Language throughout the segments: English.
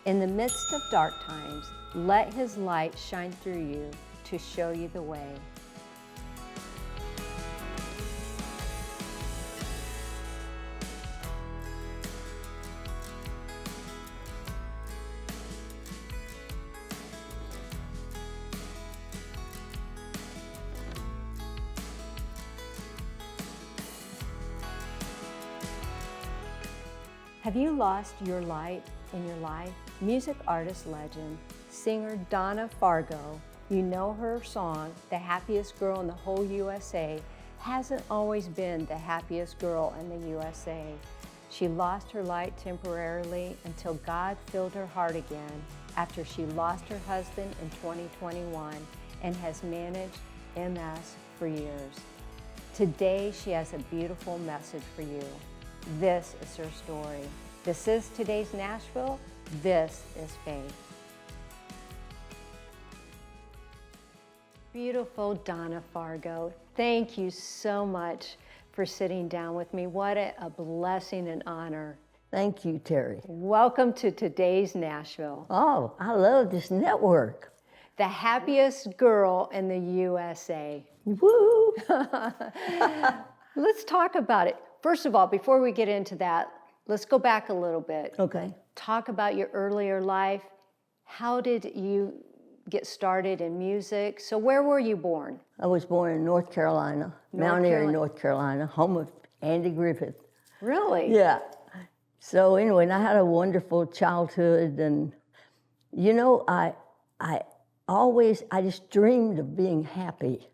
In the midst of dark times, let His light shine through you to show you the way. Have you lost your light in your life? Music artist legend, singer Donna Fargo, you know her song, The Happiest Girl in the Whole USA, hasn't always been the happiest girl in the USA. She lost her light temporarily until God filled her heart again after she lost her husband in 2021 and has managed MS for years. Today, she has a beautiful message for you. This is her story. This is today's Nashville. This is faith. Beautiful Donna Fargo, thank you so much for sitting down with me. What a blessing and honor. Thank you, Terry. Welcome to today's Nashville. Oh, I love this network. The happiest girl in the USA. Woo! Let's talk about it. First of all, before we get into that, let's go back a little bit. Okay. Talk about your earlier life. How did you get started in music? So where were you born? I was born in North Carolina, Mount Airy, North Carolina, home of Andy Griffith. Really? Yeah. So anyway, and I had a wonderful childhood, and you know, I just dreamed of being happy.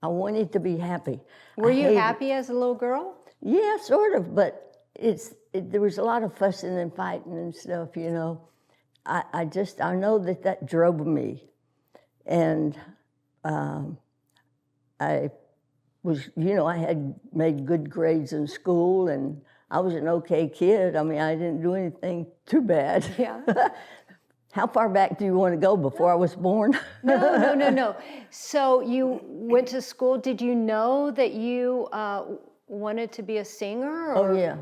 I wanted to be happy. Were you happy as a little girl? Yeah, sort of, but there was a lot of fussing and fighting and stuff, you know. I know that drove me. And I was, you know, I had made good grades in school, and I was an okay kid. I mean, I didn't do anything too bad. Yeah. How far back do you want to go, before I was born? No. So you went to school. Did you know that you wanted to be a singer? Or? Oh, yeah,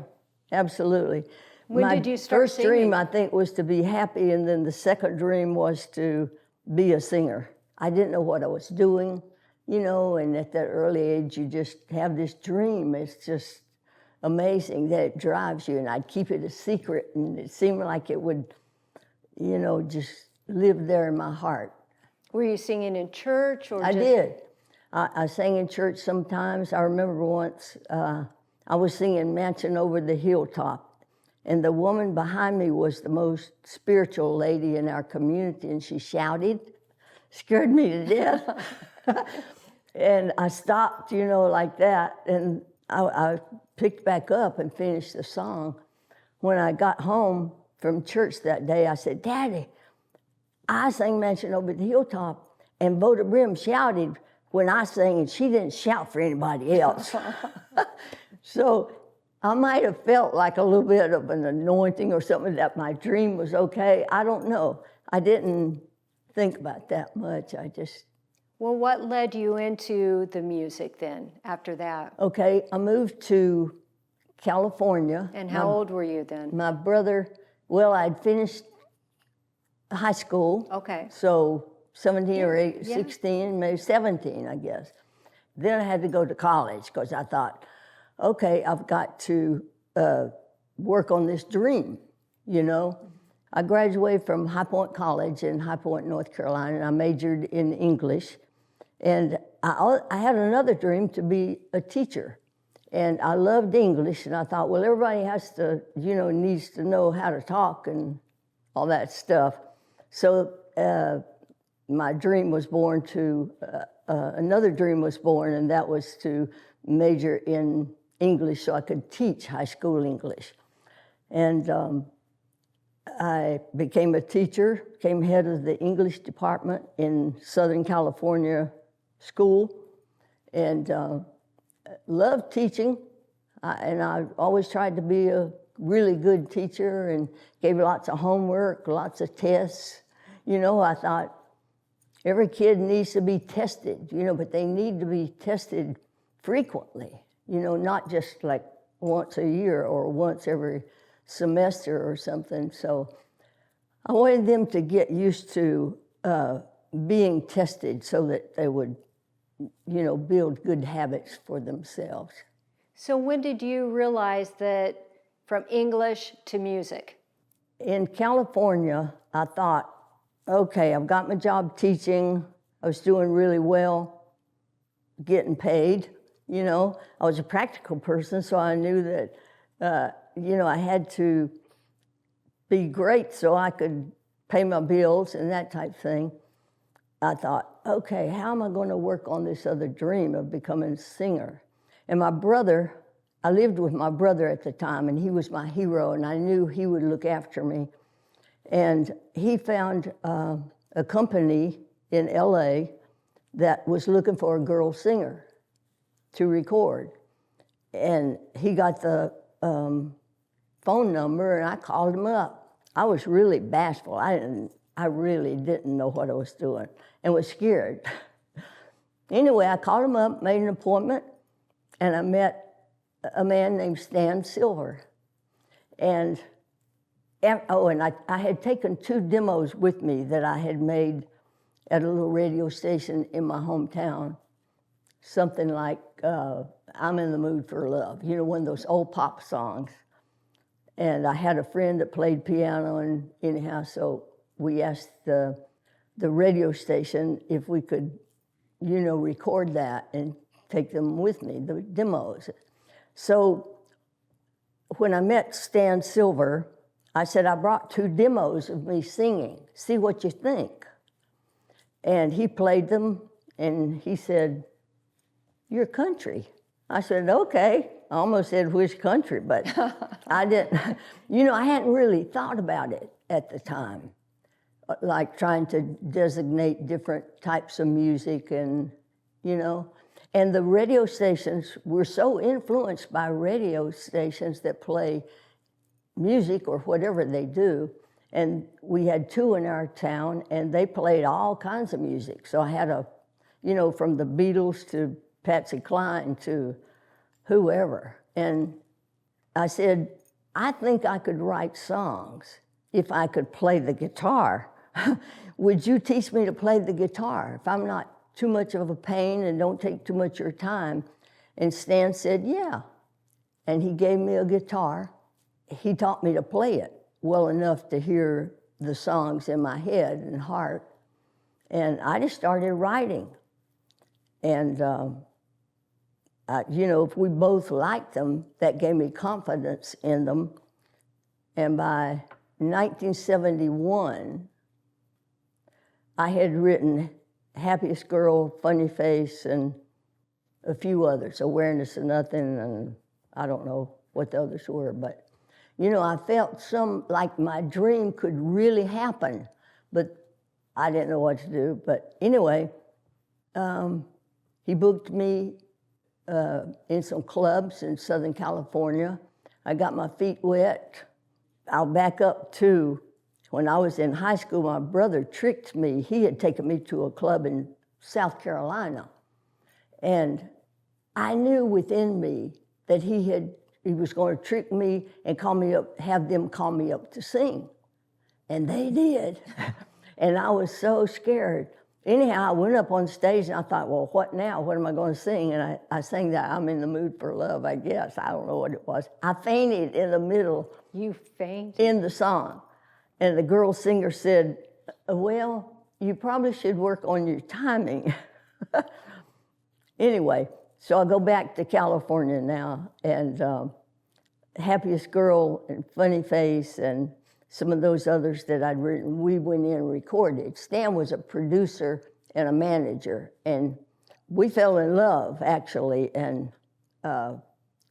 absolutely. When did you start singing? First dream, I think, was to be happy, and then the second dream was to be a singer. I didn't know what I was doing, you know, and at that early age, you just have this dream. It's just amazing that it drives you, and I'd keep it a secret, and it seemed like it would, you know, just live there in my heart. Were you singing in church? Or I did. I sang in church sometimes. I remember once I was singing Mansion Over the Hilltop, and the woman behind me was the most spiritual lady in our community, and she shouted, scared me to death. And I stopped, you know, like that, and I picked back up and finished the song. When I got home from church that day, I said, Daddy, I sang Mansion Over the Hilltop, and Voda Brim shouted when I sang, and she didn't shout for anybody else. So I might have felt like a little bit of an anointing or something, that my dream was okay. I don't know. I didn't think about that much. Well, what led you into the music then, after that? Okay, I moved to California. And how old were you then? My brother, well, I'd finished high school. Okay. So 17 or 16, maybe 17, I guess. Then I had to go to college, because I thought, okay, I've got to work on this dream, you know. I graduated from High Point College in High Point, North Carolina, and I majored in English. And I had another dream, to be a teacher. And I loved English, and I thought, well, everybody has to, you know, needs to know how to talk and all that stuff. So my dream was born another dream was born, and that was to major in English so I could teach high school English. And I became a teacher, became head of the English department in Southern California school, and loved teaching. And I always tried to be a really good teacher, and gave lots of homework, lots of tests. You know, I thought every kid needs to be tested, you know, but they need to be tested frequently, you know, not just like once a year or once every semester or something. So I wanted them to get used to being tested so that they would, build good habits for themselves. So when did you realize that from English to music? In California, I thought, okay, I've got my job teaching. I was doing really well, getting paid. I was a practical person, so I knew that, I had to be great so I could pay my bills and that type of thing. I thought, okay, how am I going to work on this other dream of becoming a singer? And my brother, I lived with my brother at the time, and he was my hero, and I knew he would look after me. And he found a company in LA that was looking for a girl singer to record. And he got the phone number, and I called him up. I was really bashful. I really didn't know what I was doing and was scared. Anyway, I called him up, made an appointment, and I met a man named Stan Silver. And I had taken 2 demos with me that I had made at a little radio station in my hometown. Something like, I'm in the mood for love, one of those old pop songs. And I had a friend that played piano, and anyhow, so we asked the radio station if we could, record that and take them with me, the demos. So when I met Stan Silver, I said, I brought 2 demos of me singing. See what you think. And he played them, and he said, you're country. I said, okay. I almost said, which country, but I didn't. I hadn't really thought about it at the time, like trying to designate different types of music and, And the radio stations were so influenced by radio stations that play music or whatever they do. And we had 2 in our town, and they played all kinds of music. So I had from the Beatles to Patsy Cline to whoever. And I said, I think I could write songs if I could play the guitar. Would you teach me to play the guitar if I'm not too much of a pain and don't take too much of your time? And Stan said, yeah. And he gave me a guitar. He taught me to play it well enough to hear the songs in my head and heart. And I just started writing. And, if we both liked them, that gave me confidence in them. And by 1971, I had written Happiest Girl, Funny Face, and a few others, Awareness of Nothing, and I don't know what the others were, but, I felt like my dream could really happen, but I didn't know what to do. But anyway, he booked me in some clubs in Southern California. I got my feet wet. I'll back up to when I was in high school, my brother tricked me. He had taken me to a club in South Carolina. And I knew within me that he was going to trick me and call me up, have them call me up to sing. And they did. And I was so scared. Anyhow, I went up on stage and I thought, well, what now? What am I going to sing? And I sang that, I'm in the mood for love, I guess. I don't know what it was. I fainted in the middle. You fainted? In the song. And the girl singer said, well, you probably should work on your timing. Anyway, so I go back to California now, and Happiest Girl and Funny Face and some of those others that I'd written, we went in and recorded. Stan was a producer and a manager, and we fell in love, actually, and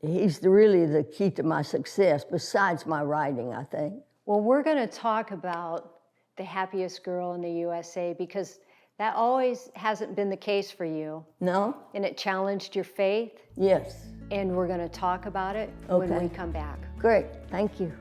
he's really the key to my success, besides my writing, I think. Well, we're going to talk about the happiest girl in the USA, because that always hasn't been the case for you. No. And it challenged your faith. Yes. And we're going to talk about it when we come back. Great. Thank you.